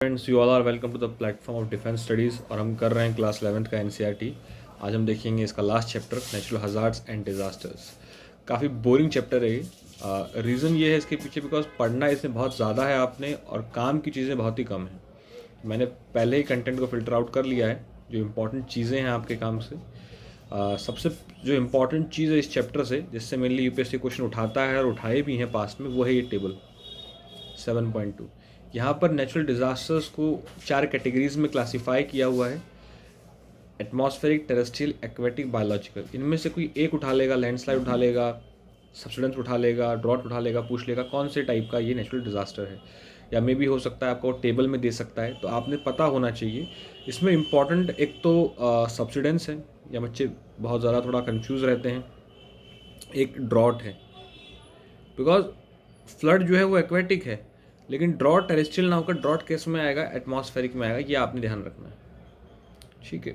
Friends, you all are welcome to the platform of defence studies और हम कर रहे हैं क्लास 11th का एनसीईआरटी। आज हम देखेंगे इसका last chapter natural hazards and disasters. काफ़ी बोरिंग चैप्टर है ये। रीज़न ये है इसके पीछे बिकॉज पढ़ना इसमें बहुत ज़्यादा है आपने और काम की चीज़ें बहुत ही कम हैं। मैंने पहले ही कंटेंट को फ़िल्टर आउट कर लिया है जो इम्पॉर्टेंट चीज़ें हैं आपके काम से। सबसे जो इम्पॉर्टेंट चीज़ है इस चैप्टर से जिससे मेनली यूपीएससी क्वेश्चन उठाता है और उठाए भी हैं पास्ट में, वो है ये टेबल 7.2। यहाँ पर नेचुरल डिज़ास्टर्स को 4 कैटेगरीज में क्लासीफाई किया हुआ है। Atmospheric, terrestrial, aquatic, biological. इनमें से कोई एक उठा लेगा, लैंडस्लाइड उठा लेगा, सब्सिडेंस उठा लेगा, ड्रॉट उठा लेगा, पूछ लेगा कौन से टाइप का ये नेचुरल डिज़ास्टर है, या मे भी हो सकता है आपको टेबल में दे सकता है। तो आपने पता होना चाहिए। इसमें इम्पॉर्टेंट एक तो सब्सिडेंस है, या बच्चे बहुत ज़्यादा थोड़ा कन्फ्यूज़ रहते हैं। एक ड्रॉट है, बिकॉज फ्लड जो है वो एक्वेटिक है, लेकिन ड्रॉट टेरेस्ट्रियल ना होकर ड्रॉट केस में आएगा, एटमॉस्फेरिक में आएगा। ये आपने ध्यान रखना है, ठीक है।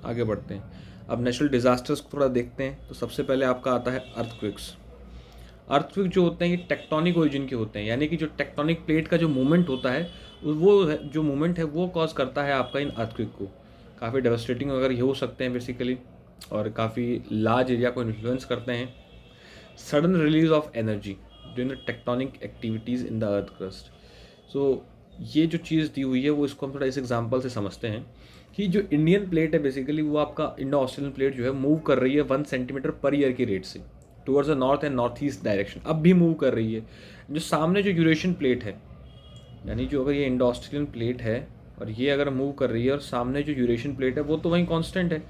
आगे बढ़ते हैं। अब नेचुरल डिज़ास्टर्स को थोड़ा देखते हैं। तो सबसे पहले आपका आता है अर्थक्वेक्स। अर्थक्वेक जो होते हैं ये टेक्टोनिक ओरिजिन के होते हैं, यानी कि जो टेक्टोनिक प्लेट का जो मूवमेंट होता है जो मूवमेंट है वो कॉज करता है आपका इन अर्थक्वेक को। काफ़ी डेवस्टेटिंग अगर ये हो सकते हैं बेसिकली, और काफ़ी लार्ज एरिया को इन्फ्लुएंस करते हैं। Sudden release of energy during the tectonic activities in the earth crust. So ये जो चीज़ दी हुई है वो इसको हम थोड़ा इस एग्जांपल से समझते हैं कि जो इंडियन प्लेट है बेसिकली वो आपका इंडो ऑस्ट्रेलियन प्लेट जो है मूव कर रही है 1 सेंटीमीटर पर ईयर के रेट से towards the north and north east direction. अब भी मूव कर रही है। जो सामने जो यूरेशियन प्लेट है, यानी जो अगर ये इंडो ऑस्ट्रेलियन प्लेट है और ये अगर मूव कर रही है और सामने जो यूरेशियन प्लेट है वो तो वहीं कांस्टेंट है,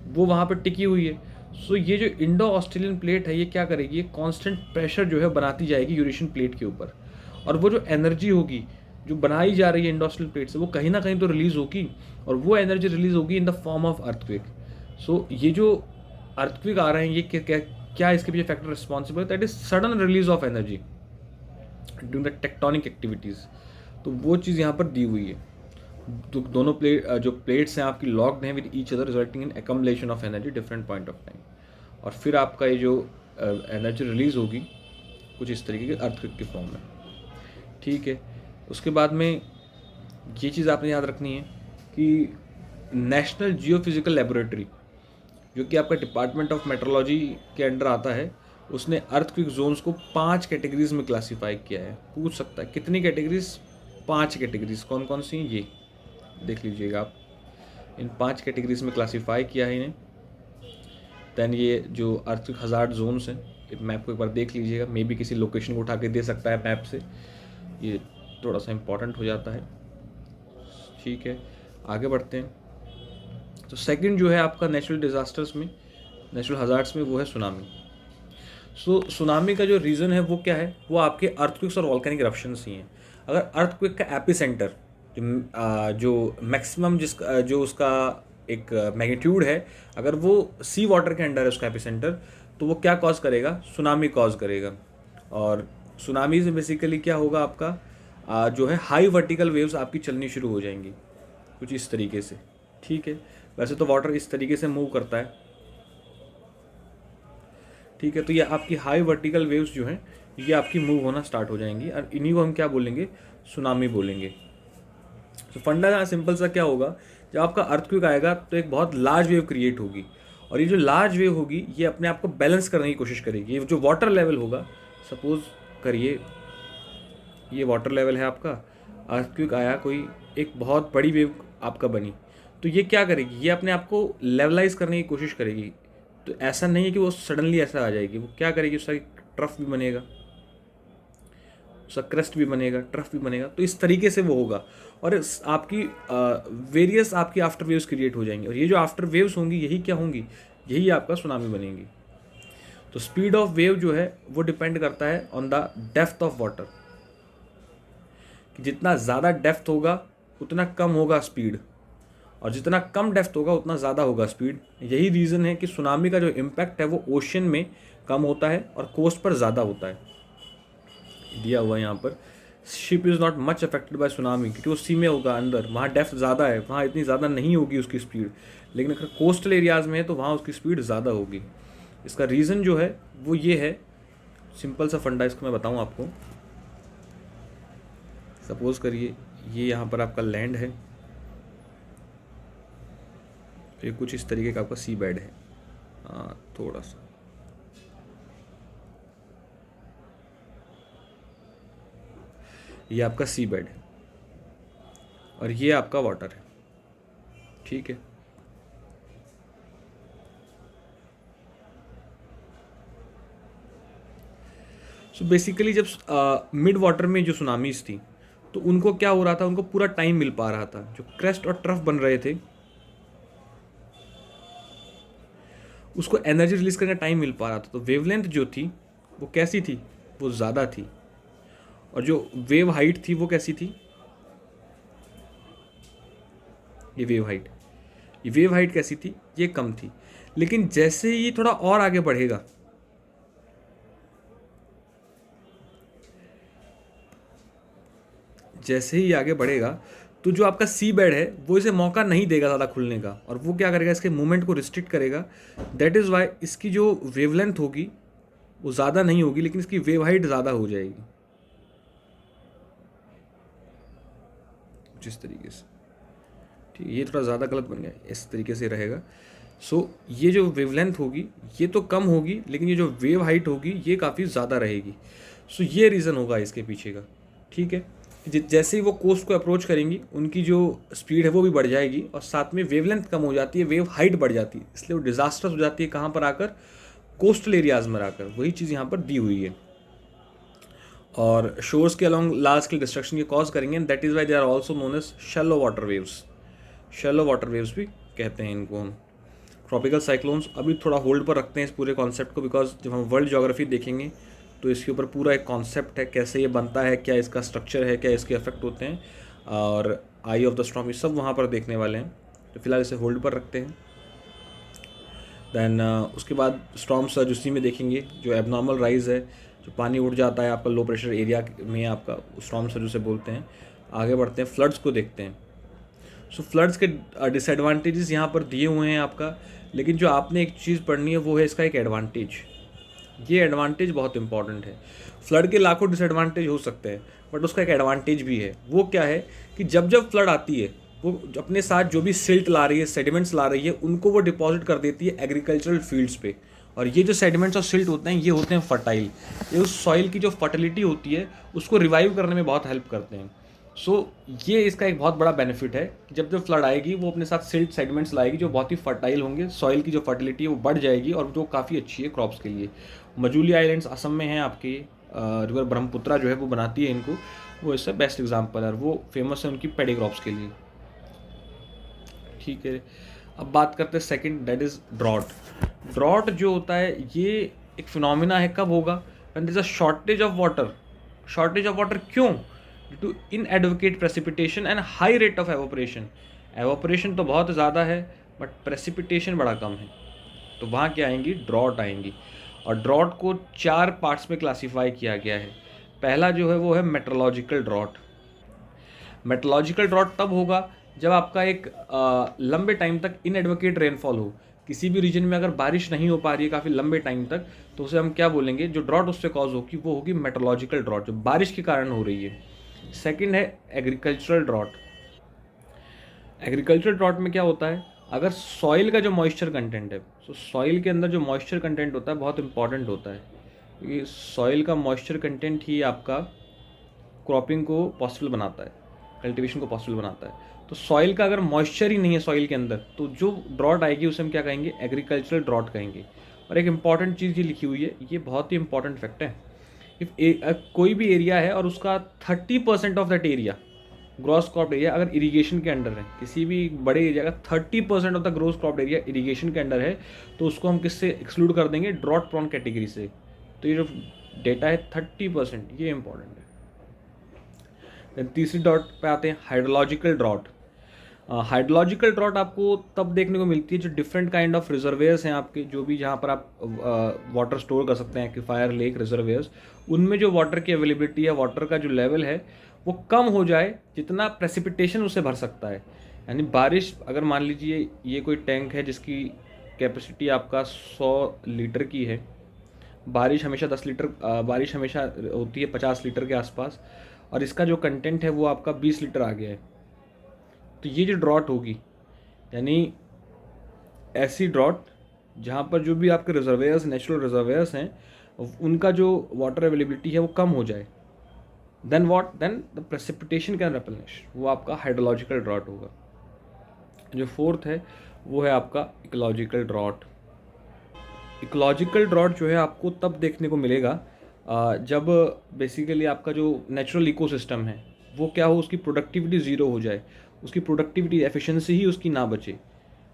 वो वहाँ पर टिकी हुई है। सो ये जो इंडो ऑस्ट्रेलियन प्लेट है ये क्या करेगी, ये कांस्टेंट प्रेशर जो है बनाती जाएगी यूरेशियन प्लेट के ऊपर, और वो जो एनर्जी होगी जो बनाई जा रही है इंडो ऑस्ट्रेलियन प्लेट से वो कहीं ना कहीं तो रिलीज होगी, और वो एनर्जी रिलीज होगी in the form of earthquake. So ये जो अर्थक्वेक आ रहे हैं ये क्या इसके पीछे फैक्टर रिस्पॉन्सिबल है, that is sudden release of energy during the tectonic activities. तो वो चीज़ यहाँ पर दी हुई है। तो दोनों जो प्लेट्स हैं आपकी लॉक्ड हैं with each other, resulting in accumulation of energy different point of time. और फिर आपका ये जो एनर्जी रिलीज होगी कुछ इस तरीके के अर्थक्वेक के फॉर्म में, ठीक है। उसके बाद में ये चीज़ आपने याद रखनी है कि नेशनल जियोफिजिकल लेबोरेटरी जो कि आपका डिपार्टमेंट ऑफ मेट्रोलॉजी के अंडर आता है, उसने अर्थक्वेक जोन्स को 5 कैटेगरीज में क्लासीफाई किया है। पूछ सकता है कितनी कैटेगरीज, 5 कैटेगरीज। कौन कौन सी हैं ये देख लीजिएगा आप। इन 5 कैटेगरीज में क्लासीफाई किया है इन्हें। दैन ये जो अर्थक्वेक हज़ार्ड जोन्स हैं, मैप को एक बार देख लीजिएगा, मे बी किसी लोकेशन को उठा के दे सकता है मैप से, ये थोड़ा सा इम्पॉर्टेंट हो जाता है, ठीक है। आगे बढ़ते हैं। तो सेकंड जो है आपका नेचुरल डिज़ास्टर्स में, नेचुरल हज़ार्ड्स में, वो है सुनामी। सो सुनामी का जो रीज़न है वो क्या है, वो आपके अर्थक्वेक्स और वॉल्केनिक इरप्शंस ही हैं। अगर अर्थक्वेक का एपिसेंटर जो मैक्सिमम जो उसका एक मैग्नीट्यूड है, अगर वो सी वाटर के अंडर है उसका एपिसेंटर, तो वो क्या कॉज करेगा, सुनामी कॉज करेगा। और सुनामी से बेसिकली क्या होगा, आपका जो है हाई वर्टिकल वेव्स आपकी चलनी शुरू हो जाएंगी कुछ इस तरीके से, ठीक है। वैसे तो वाटर इस तरीके से मूव करता है, ठीक है। तो ये आपकी हाई वर्टिकल वेव्स जो हैं ये आपकी मूव होना स्टार्ट हो जाएंगी, और इन्हीं को हम क्या बोलेंगे, सुनामी बोलेंगे। तो फंडा सिंपल सा क्या होगा, जब आपका अर्थक्वेक आएगा तो एक बहुत लार्ज वेव क्रिएट होगी, और ये जो लार्ज वेव होगी ये अपने आप को बैलेंस करने की कोशिश करेगी। ये जो वाटर लेवल होगा, सपोज करिए ये वाटर लेवल है आपका, अर्थक्वेक आया, कोई एक बहुत बड़ी वेव आपका बनी, तो ये क्या करेगी, ये अपने आप को लेवलाइज करने की कोशिश करेगी। तो ऐसा नहीं है कि वो सडनली ऐसा आ जाएगी, वो क्या करेगी, उसका ट्रफ भी बनेगा, उसका क्रस्ट भी बनेगा, ट्रफ भी बनेगा। तो इस तरीके से वो होगा, और आपकी वेरियस आपकी आफ्टर वेव्स क्रिएट हो जाएंगी, और ये जो आफ्टर वेव्स होंगी यही क्या होंगी, यही आपका सुनामी बनेगी। तो स्पीड ऑफ वेव जो है वो डिपेंड करता है on the depth of water, कि जितना ज़्यादा डेप्थ होगा उतना कम होगा स्पीड, और जितना कम डेप्थ होगा उतना ज़्यादा होगा स्पीड। यही रीज़न है कि सुनामी का जो इम्पैक्ट है वो ओशन में कम होता है और कोस्ट पर ज़्यादा होता है। दिया हुआ है यहाँ पर, ship is not much affected by tsunami, क्योंकि वो सी में होगा अंदर, वहाँ डेप्थ ज़्यादा है, वहाँ इतनी ज़्यादा नहीं होगी उसकी स्पीड। लेकिन अगर कोस्टल एरियाज़ में है तो वहाँ उसकी स्पीड ज़्यादा होगी। इसका रीज़न जो है वो ये है, सिंपल सा फंडा इसको मैं बताऊँ आपको। सपोज़ करिए ये यहाँ पर आपका लैंड है, ये कुछ इस तरीके का आपका सी बेड है। थोड़ा सा ये आपका सी बेड है और ये आपका वाटर है, ठीक है। सो बेसिकली जब मिड वाटर में जो सुनामीज थी तो उनको क्या हो रहा था, उनको पूरा टाइम मिल पा रहा था, जो क्रेस्ट और ट्रफ बन रहे थे उसको एनर्जी रिलीज करने का टाइम मिल पा रहा था। तो वेवलेंथ जो थी वो कैसी थी, वो ज़्यादा थी, और जो वेव हाइट थी वो कैसी थी, ये वेव हाइट कैसी थी, ये कम थी। लेकिन जैसे ये थोड़ा और आगे बढ़ेगा, जैसे ही आगे बढ़ेगा तो जो आपका सी बेड है वो इसे मौका नहीं देगा ज़्यादा खुलने का, और वो क्या करेगा, इसके मूवमेंट को रिस्ट्रिक्ट करेगा। दैट इज़ वाई इसकी जो वेवलेंथ होगी वो ज़्यादा नहीं होगी, लेकिन इसकी वेव हाइट ज़्यादा हो जाएगी, जिस तरीके से, ठीक है। ये थोड़ा ज़्यादा गलत बन गया, इस तरीके से रहेगा। सो ये जो वेवलेंथ होगी ये तो कम होगी, लेकिन ये जो वेव हाइट होगी ये काफ़ी ज़्यादा रहेगी। सो ये रीज़न होगा इसके पीछे का, ठीक है। जैसे ही वो कोस्ट को अप्रोच करेंगी उनकी जो स्पीड है वो भी बढ़ जाएगी, और साथ में वेवलेंथ कम हो जाती है, वेव हाइट बढ़ जाती है, इसलिए वो डिजास्टर्स हो जाती है कहाँ पर आकर, कोस्टल एरियाज़ में आकर। वही चीज़ यहाँ पर दी हुई है। और शोर्स के अलॉन्ग लार्ज स्केल डिस्ट्रक्शन ये कॉज करेंगे, and that is why they are also known as shallow water waves. Shallow water waves भी कहते हैं इनको हम। ट्रॉपिकल साइक्लोन्स अभी थोड़ा होल्ड पर रखते हैं इस पूरे कॉन्सेप्ट को, बिकॉज जब हम वर्ल्ड ज्योग्राफी देखेंगे तो इसके ऊपर पूरा एक कॉन्सेप्ट है, कैसे ये बनता है, क्या इसका स्ट्रक्चर है, क्या इसके इफेक्ट होते हैं, और आई ऑफ द स्टॉर्म, ये सब वहाँ पर देखने वाले हैं। तो फिलहाल इसे होल्ड पर रखते हैं। दैन उसके बाद स्टॉर्म सर्ज उसी में देखेंगे, जो एबनॉर्मल राइज है, जो पानी उड़ जाता है आपका लो प्रेशर एरिया में, आपका स्टॉर्म सर्ज उसे बोलते हैं। आगे बढ़ते हैं, फ्लड्स को देखते हैं। सो फ्लड्स के डिसएडवांटेजेस यहाँ पर दिए हुए हैं आपका, लेकिन जो आपने एक चीज़ पढ़नी है वो है इसका एक एडवांटेज। ये एडवांटेज बहुत इंपॉर्टेंट है। फ्लड के लाखों डिसएडवांटेज हो सकते हैं, बट उसका एक एडवांटेज भी है। वो क्या है कि जब जब फ्लड आती है वो अपने साथ जो भी सिल्ट ला रही है, सेडिमेंट्स ला रही है, उनको वो डिपॉजिट कर देती है एग्रीकल्चरल फील्ड्स पे। और ये जो सेडिमेंट्स और सिल्ट होते हैं ये होते हैं फर्टाइल, ये उस सॉइल की जो फर्टिलिटी होती है उसको रिवाइव करने में बहुत हेल्प करते हैं। सो ये इसका एक बहुत बड़ा बेनिफिट है कि जब जब फ्लड आएगी वो अपने साथ सिल्ट सेडिमेंट्स लाएगी जो बहुत ही फर्टाइल होंगे, सॉइल की जो फर्टिलिटी है वो बढ़ जाएगी, और जो काफ़ी अच्छी है क्रॉप्स के लिए। मजूली आइलैंड्स असम में हैं आपके, रिवर ब्रह्मपुत्रा जो है वो बनाती है इनको, वो इससे बेस्ट एग्जाम्पल है, वो फेमस है उनकी पेडी क्रॉप्स के लिए, ठीक है। अब बात करते हैं second, that is drought. Drought जो होता है ये एक फिनोमिना है, कब होगा, when there is a shortage of water. Shortage of water क्यों, due to inadequate precipitation and high rate of evaporation. Evaporation तो बहुत ज़्यादा है बट प्रेसिपिटेशन बड़ा कम है, तो वहाँ क्या आएंगी, ड्रॉट आएंगी। और ड्रॉट को 4 पार्ट्स में क्लासीफाई किया गया है। पहला जो है वो है मेट्रोलॉजिकल ड्रॉट। मेट्रोलॉजिकल ड्रॉट तब होगा जब आपका एक लंबे टाइम तक इनएडवोकेट रेनफॉल हो, किसी भी रीजन में अगर बारिश नहीं हो पा रही है काफ़ी लंबे टाइम तक, तो उसे हम क्या बोलेंगे, जो ड्रॉट उससे कॉज होगी वो होगी मेट्रोलॉजिकल ड्रॉट, जो बारिश के कारण हो रही है। सेकंड है एग्रीकल्चरल ड्रॉट। एग्रीकल्चरल ड्रॉट में क्या होता है, अगर सॉइल का जो मॉइस्चर कंटेंट है, तो सॉइल के अंदर जो मॉइस्चर कंटेंट होता है बहुत इंपॉर्टेंट होता है, क्योंकि सॉइल का मॉइस्चर कंटेंट ही आपका क्रॉपिंग को पॉसिबल बनाता है, कल्टीवेशन को पॉसिबल बनाता है। तो सॉइल का अगर मॉइस्चर ही नहीं है सॉइल के अंदर, तो जो ड्रॉट आएगी उसे हम क्या कहेंगे, एग्रीकल्चरल ड्रॉट कहेंगे। और एक इंपॉर्टेंट चीज़ ये लिखी हुई है, ये बहुत ही इंपॉर्टेंट फैक्ट है। इफ कोई भी एरिया है और उसका 30% of that area, gross crop area, अगर इरीगेशन के अंडर है, किसी भी बड़े एरिया का 30% of the gross crop area irrigation के अंडर है, तो उसको हम किससे एक्सक्लूड कर देंगे, ड्रॉट प्रॉन कैटेगरी से। तो ये जो डेटा है 30%, ये इंपॉर्टेंट है। देन तीसरी डॉट पे आते हैं, हाइड्रोलॉजिकल ड्रॉट। हाइड्रोलॉजिकल ड्रॉट आपको तब देखने को मिलती है जो डिफरेंट काइंड ऑफ रिजर्वेयर्स हैं आपके, जो भी जहाँ पर आप वाटर स्टोर कर सकते हैं, एक्विफायर, लेक, रिजर्वेयर्स, उनमें जो वाटर की अवेलेबिलिटी है, वाटर का जो लेवल है वो कम हो जाए जितना प्रेसिपिटेशन उसे भर सकता है। यानी बारिश, अगर मान लीजिए ये कोई टैंक है जिसकी कैपेसिटी आपका 100 लीटर की है, बारिश हमेशा 10 लीटर, बारिश हमेशा होती है 50 लीटर के आसपास, और इसका जो कंटेंट है वो आपका 20 लीटर आ गया है, तो ये जो ड्रॉट होगी, यानी ऐसी ड्रॉट जहाँ पर जो भी आपके रिजर्वेयर्स, नेचुरल रिजर्वेयर्स हैं, उनका जो वाटर अवेलेबिलिटी है वो कम हो जाए, देन द प्रेसिपिटेशन कैन रेप्लेनिश, वो आपका हाइड्रोलॉजिकल ड्रॉट होगा। जो फोर्थ है वो है आपका इकोलॉजिकल ड्रॉट। इकोलॉजिकल ड्रॉट जो है आपको तब देखने को मिलेगा जब बेसिकली आपका जो नेचुरल इकोसिस्टम है वो क्या हो, उसकी प्रोडक्टिविटी ज़ीरो हो जाए, उसकी प्रोडक्टिविटी एफिशिएंसी ही उसकी ना बचे,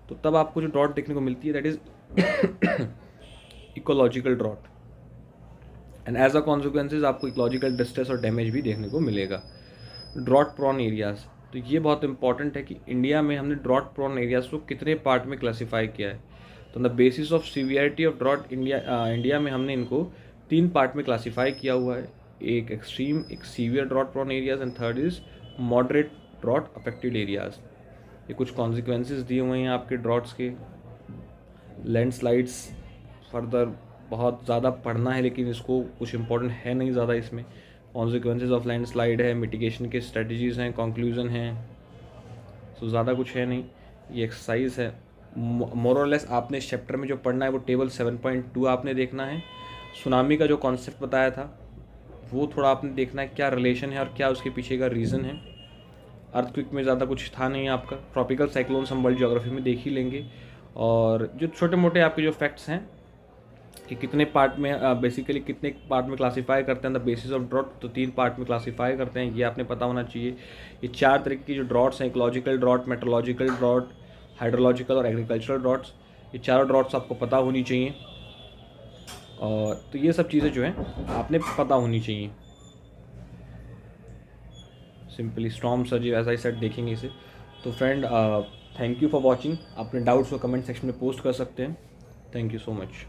तो तब आपको जो ड्रॉट देखने को मिलती है that is ecological drought. And as a consequences आपको इकोलॉजिकल डिस्ट्रेस और डैमेज भी देखने को मिलेगा। ड्रॉट प्रॉन एरियाज़, तो ये बहुत इंपॉर्टेंट है कि इंडिया में हमने ड्रॉट प्रॉन एरियाज़ को कितने पार्ट में क्लासीफाई किया है। तो the basis of severity of drought India में हमने इनको 3 पार्ट में क्लासीफाई किया हुआ है, एक एक्सट्रीम, एक severe drought prone areas, and third is moderate drought affected areas. ये कुछ कॉन्सिक्वेंसेज दिए हुए हैं आपके ड्रॉट्स के। लैंडस्लाइड्स फर्दर बहुत ज़्यादा पढ़ना है, लेकिन इसको कुछ इंपॉर्टेंट है नहीं ज़्यादा इसमें। कॉन्सिक्वेंसेज ऑफ लैंडस्लाइड है, मिटिगेशन के स्ट्रेटजीज़ हैं, कंक्लूजन हैं, सो ज़्यादा कुछ है नहीं, ये एक्सरसाइज है। मोर और लेस आपने इस चैप्टर में जो पढ़ना है वो टेबल 7.2 आपने देखना है। सुनामी का जो कॉन्सेप्ट बताया था वो थोड़ा आपने देखना है, क्या रिलेशन है और क्या उसके पीछे का रीज़न है। अर्थक्विक में ज़्यादा कुछ था नहीं आपका। ट्रॉपिकल साइक्लोन्स हम वर्ल्ड ज्योग्राफी में देख ही लेंगे, और जो छोटे मोटे आपके जो फैक्ट्स हैं कि कितने पार्ट में बेसिकली कितने पार्ट में क्लासीफाई करते हैं द बेसिस ऑफ ड्रॉट, तो 3 पार्ट में क्लासीफाई करते हैं, ये आपने पता होना चाहिए। ये 4 तरीके की जो ड्रॉट्स हैं, ecological drought, meteorological drought, hydrological और एग्रीकल्चरल ड्रॉट्स, ये चारों ड्रॉट्स आपको पता होनी चाहिए। और तो ये सब चीज़ें जो हैं आपने पता होनी चाहिए। Simply storm surge as I said देखेंगे इसे। तो friend, thank you for watching. अपने डाउट्स को कमेंट सेक्शन में पोस्ट कर सकते हैं। Thank you so much.